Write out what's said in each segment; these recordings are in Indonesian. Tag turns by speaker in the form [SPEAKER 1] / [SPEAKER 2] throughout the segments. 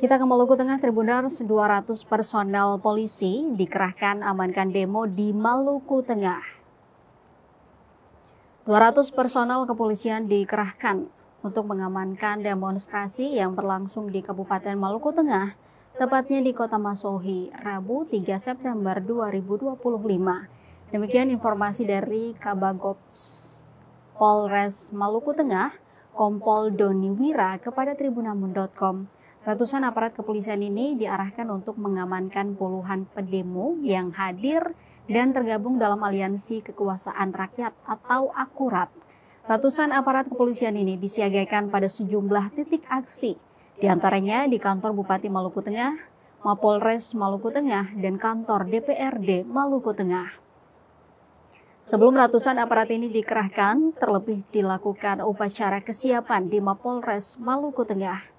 [SPEAKER 1] Kita ke Maluku Tengah, Tribuners, 200 personel polisi dikerahkan amankan demo di Maluku Tengah. 200 personel kepolisian dikerahkan untuk mengamankan demonstrasi yang berlangsung di Kabupaten Maluku Tengah, tepatnya di Kota Masohi, Rabu 3 September 2025. Demikian informasi dari Kabagops Polres Maluku Tengah, Kompol Doni Wira kepada Tribunamun.com. Ratusan aparat kepolisian ini diarahkan untuk mengamankan puluhan pendemo yang hadir dan tergabung dalam aliansi kekuasaan rakyat atau Akurat. Ratusan aparat kepolisian ini disiagakan pada sejumlah titik aksi, diantaranya di kantor Bupati Maluku Tengah, Mapolres Maluku Tengah, dan kantor DPRD Maluku Tengah. Sebelum ratusan aparat ini dikerahkan, terlebih dilakukan upacara kesiapan di Mapolres Maluku Tengah.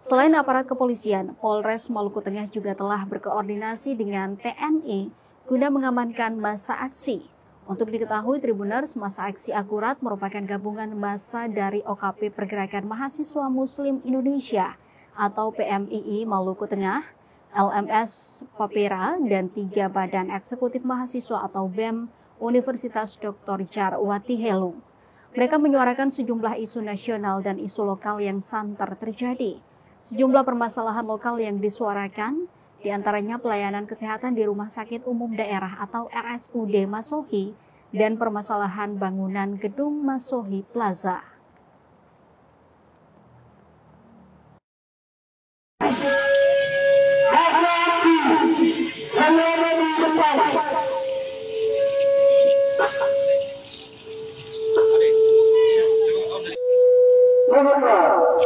[SPEAKER 1] Selain aparat kepolisian, Polres Maluku Tengah juga telah berkoordinasi dengan TNI guna mengamankan massa aksi. Untuk diketahui Tribuners, massa aksi Akurat merupakan gabungan massa dari OKP Pergerakan Mahasiswa Muslim Indonesia atau PMII Maluku Tengah, LMS Papera, dan 3 badan eksekutif mahasiswa atau BEM Universitas Dr. Jarwati Helu. Mereka menyuarakan sejumlah isu nasional dan isu lokal yang santer terjadi. Sejumlah permasalahan lokal yang disuarakan, diantaranya pelayanan kesehatan di Rumah Sakit Umum Daerah atau RSUD Masohi dan permasalahan bangunan gedung Masohi Plaza.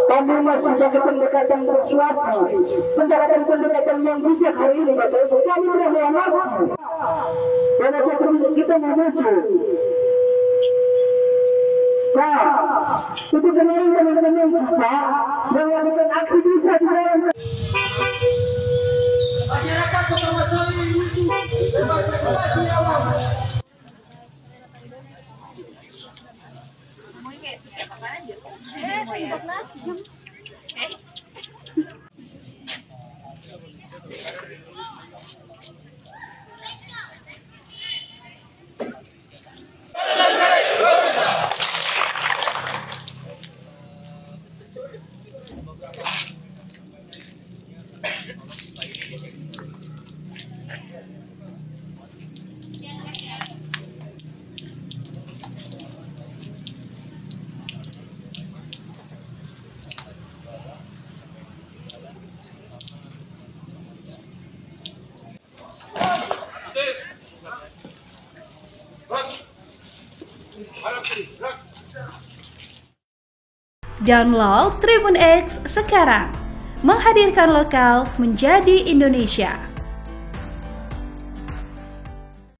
[SPEAKER 2] Kami masih jaga pendekatan persuasi, pendekatan yang bijak hari ini, Bapak Ibu. Kami tidak mau ngaku, karena kita mau masuk. Nah, itu kemarin teman-teman kita melakukan aksi bisa di dalam masyarakat Kota Masohi.
[SPEAKER 3] Download Tribun X sekarang, menghadirkan lokal menjadi Indonesia.